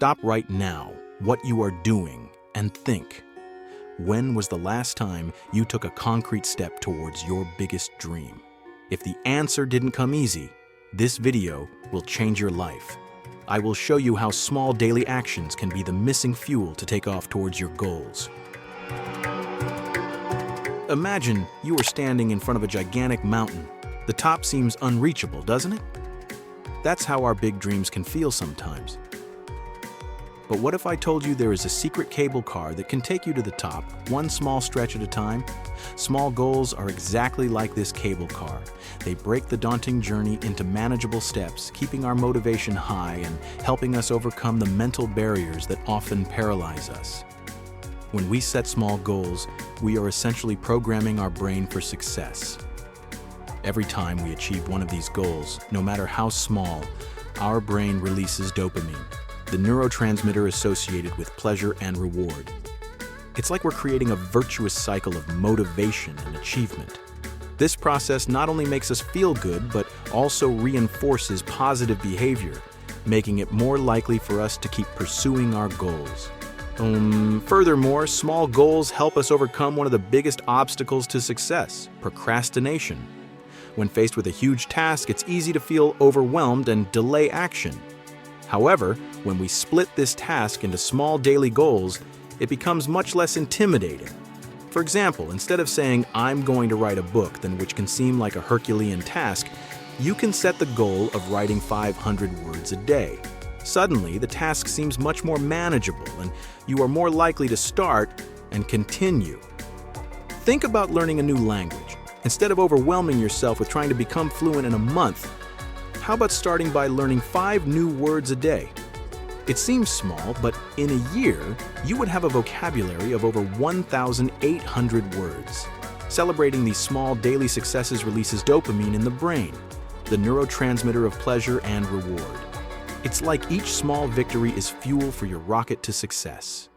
Stop right now what you are doing and think. When was the last time you took a concrete step towards your biggest dream? If the answer didn't come easy, this video will change your life. I will show you how small daily actions can be the missing fuel to take off towards your goals. Imagine you are standing in front of a gigantic mountain. The top seems unreachable, doesn't it? That's how our big dreams can feel sometimes. But what if I told you there is a secret cable car that can take you to the top, one small stretch at a time? Small goals are exactly like this cable car. They break the daunting journey into manageable steps, keeping our motivation high and helping us overcome the mental barriers that often paralyze us. When we set small goals, we are essentially programming our brain for success. Every time we achieve one of these goals, no matter how small, our brain releases dopamine, the neurotransmitter associated with pleasure and reward. It's like we're creating a virtuous cycle of motivation and achievement. This process not only makes us feel good, but also reinforces positive behavior, making it more likely for us to keep pursuing our goals. Furthermore, small goals help us overcome one of the biggest obstacles to success, procrastination. When faced with a huge task, it's easy to feel overwhelmed and delay action. However, when we split this task into small daily goals, it becomes much less intimidating. For example, instead of saying, "I'm going to write a book," which can seem like a Herculean task, you can set the goal of writing 500 words a day. Suddenly, the task seems much more manageable, and you are more likely to start and continue. Think about learning a new language. Instead of overwhelming yourself with trying to become fluent in a month, how about starting by learning 5 new words a day? It seems small, but in a year, you would have a vocabulary of over 1,800 words. Celebrating these small daily successes releases dopamine in the brain, the neurotransmitter of pleasure and reward. It's like each small victory is fuel for your rocket to success.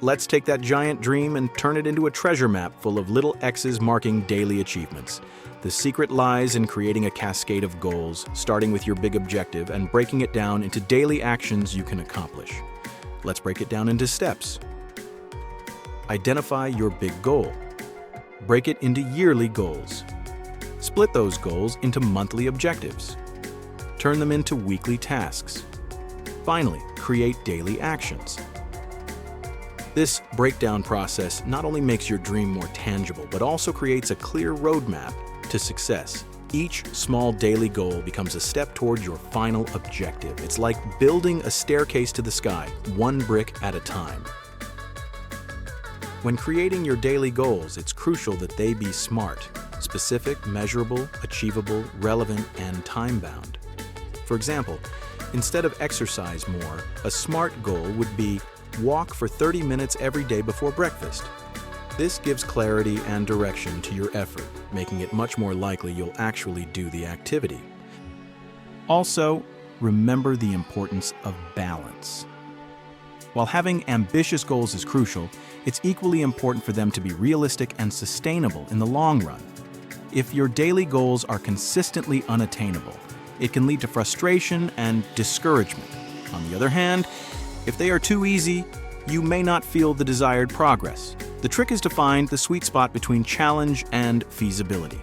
Let's take that giant dream and turn it into a treasure map full of little X's marking daily achievements. The secret lies in creating a cascade of goals, starting with your big objective and breaking it down into daily actions you can accomplish. Let's break it down into steps. Identify your big goal. Break it into yearly goals. Split those goals into monthly objectives. Turn them into weekly tasks. Finally, create daily actions. This breakdown process not only makes your dream more tangible, but also creates a clear roadmap to success. Each small daily goal becomes a step toward your final objective. It's like building a staircase to the sky, one brick at a time. When creating your daily goals, it's crucial that they be smart, specific, measurable, achievable, relevant, and time-bound. For example, instead of exercise more, a SMART goal would be walk for 30 minutes every day before breakfast. This gives clarity and direction to your effort, making it much more likely you'll actually do the activity. Also, remember the importance of balance. While having ambitious goals is crucial, it's equally important for them to be realistic and sustainable in the long run. If your daily goals are consistently unattainable, it can lead to frustration and discouragement. On the other hand, if they are too easy, you may not feel the desired progress. The trick is to find the sweet spot between challenge and feasibility.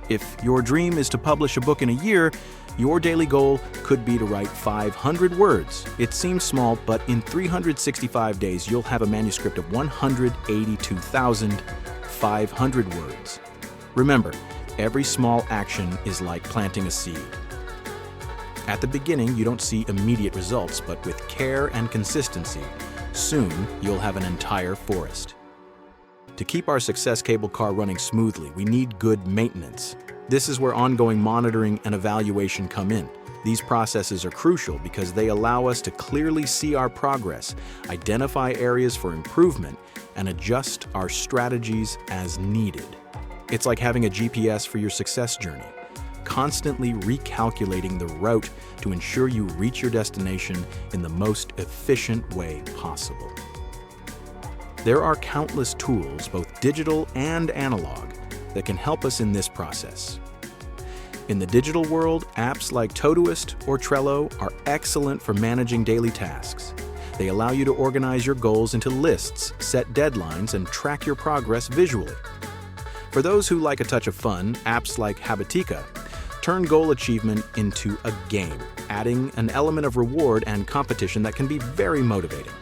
If your dream is to publish a book in a year, your daily goal could be to write 500 words. It seems small, but in 365 days, you'll have a manuscript of 182,500 words. Remember, every small action is like planting a seed. At the beginning, you don't see immediate results, but with care and consistency, soon you'll have an entire forest. To keep our success cable car running smoothly, we need good maintenance. This is where ongoing monitoring and evaluation come in. These processes are crucial because they allow us to clearly see our progress, identify areas for improvement, and adjust our strategies as needed. It's like having a GPS for your success journey, constantly recalculating the route to ensure you reach your destination in the most efficient way possible. There are countless tools, both digital and analog, that can help us in this process. In the digital world, apps like Todoist or Trello are excellent for managing daily tasks. They allow you to organize your goals into lists, set deadlines, and track your progress visually. For those who like a touch of fun, apps like Habitica turn goal achievement into a game, adding an element of reward and competition that can be very motivating.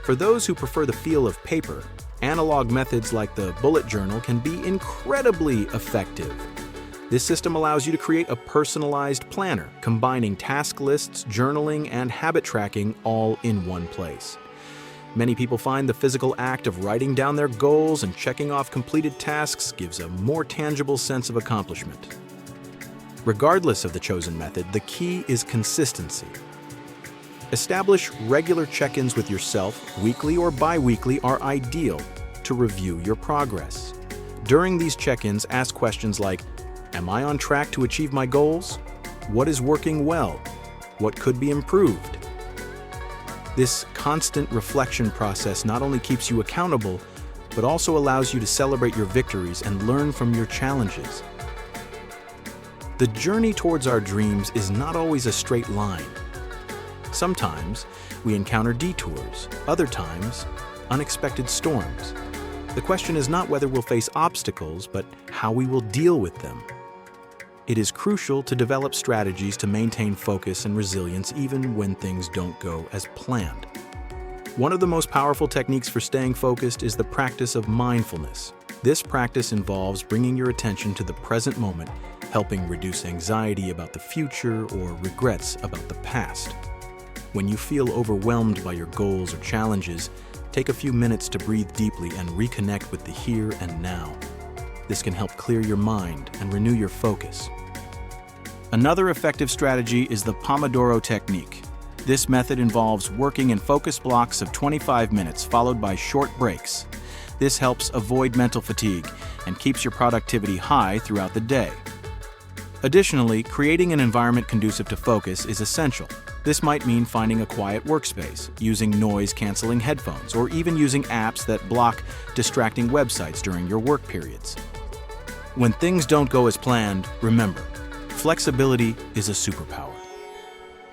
For those who prefer the feel of paper, analog methods like the bullet journal can be incredibly effective. This system allows you to create a personalized planner, combining task lists, journaling, and habit tracking all in one place. Many people find the physical act of writing down their goals and checking off completed tasks gives a more tangible sense of accomplishment. Regardless of the chosen method, the key is consistency. Establish regular check-ins with yourself, weekly or bi-weekly, are ideal to review your progress. During these check-ins, ask questions like, am I on track to achieve my goals? What is working well? What could be improved? This constant reflection process not only keeps you accountable, but also allows you to celebrate your victories and learn from your challenges. The journey towards our dreams is not always a straight line. Sometimes we encounter detours, other times unexpected storms. The question is not whether we'll face obstacles, but how we will deal with them. It is crucial to develop strategies to maintain focus and resilience even when things don't go as planned. One of the most powerful techniques for staying focused is the practice of mindfulness. This practice involves bringing your attention to the present moment, helping reduce anxiety about the future or regrets about the past. When you feel overwhelmed by your goals or challenges, take a few minutes to breathe deeply and reconnect with the here and now. This can help clear your mind and renew your focus. Another effective strategy is the Pomodoro technique. This method involves working in focus blocks of 25 minutes followed by short breaks. This helps avoid mental fatigue and keeps your productivity high throughout the day. Additionally, creating an environment conducive to focus is essential. This might mean finding a quiet workspace, using noise-canceling headphones, or even using apps that block distracting websites during your work periods. When things don't go as planned, remember, flexibility is a superpower.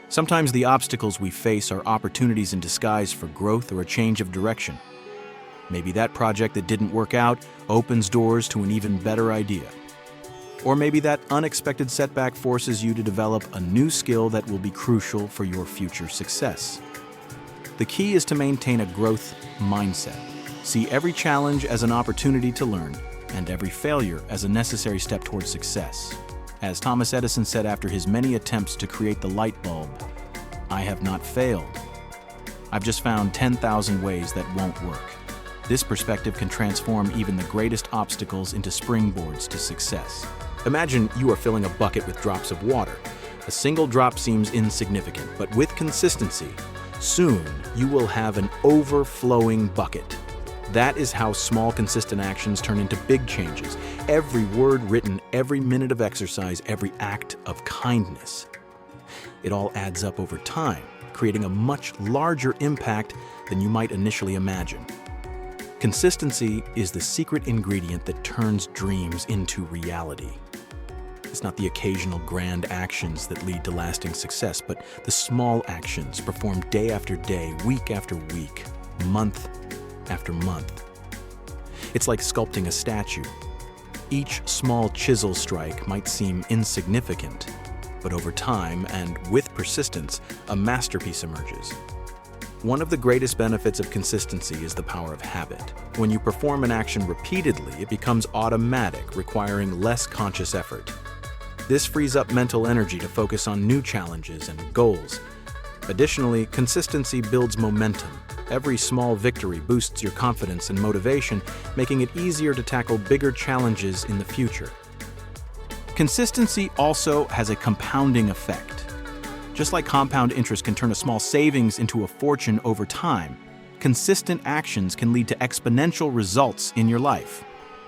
Sometimes the obstacles we face are opportunities in disguise for growth or a change of direction. Maybe that project that didn't work out opens doors to an even better idea. Or maybe that unexpected setback forces you to develop a new skill that will be crucial for your future success. The key is to maintain a growth mindset. See every challenge as an opportunity to learn, and every failure as a necessary step towards success. As Thomas Edison said after his many attempts to create the light bulb, "I have not failed. I've just found 10,000 ways that won't work." This perspective can transform even the greatest obstacles into springboards to success. Imagine you are filling a bucket with drops of water. A single drop seems insignificant, but with consistency, soon you will have an overflowing bucket. That is how small, consistent actions turn into big changes. Every word written, every minute of exercise, every act of kindness. It all adds up over time, creating a much larger impact than you might initially imagine. Consistency is the secret ingredient that turns dreams into reality. It's not the occasional grand actions that lead to lasting success, but the small actions performed day after day, week after week, month after month. It's like sculpting a statue. Each small chisel strike might seem insignificant, but over time and with persistence, a masterpiece emerges. One of the greatest benefits of consistency is the power of habit. When you perform an action repeatedly, it becomes automatic, requiring less conscious effort. This frees up mental energy to focus on new challenges and goals. Additionally, consistency builds momentum. Every small victory boosts your confidence and motivation, making it easier to tackle bigger challenges in the future. Consistency also has a compounding effect. Just like compound interest can turn a small savings into a fortune over time, consistent actions can lead to exponential results in your life.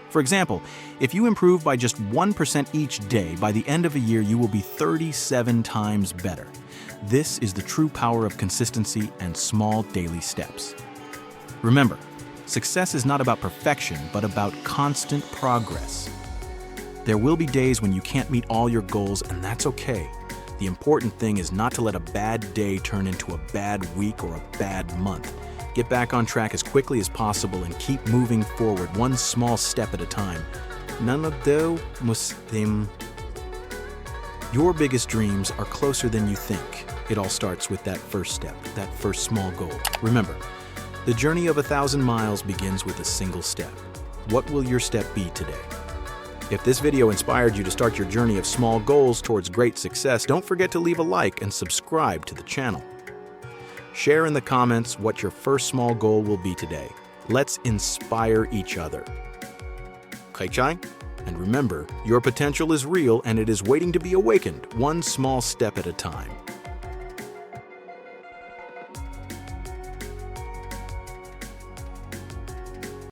For example, if you improve by just 1% each day, by the end of a year you will be 37 times better. This is the true power of consistency and small daily steps. Remember, success is not about perfection, but about constant progress. There will be days when you can't meet all your goals, and that's okay. The important thing is not to let a bad day turn into a bad week or a bad month. Get back on track as quickly as possible and keep moving forward one small step at a time. Nanado Muslim. Your biggest dreams are closer than you think. It all starts with that first step, that first small goal. Remember, the journey of 1,000 miles begins with a single step. What will your step be today? If this video inspired you to start your journey of small goals towards great success, don't forget to leave a like and subscribe to the channel. Share in the comments what your first small goal will be today. Let's inspire each other. Kai-chai? And remember, your potential is real and it is waiting to be awakened, one small step at a time.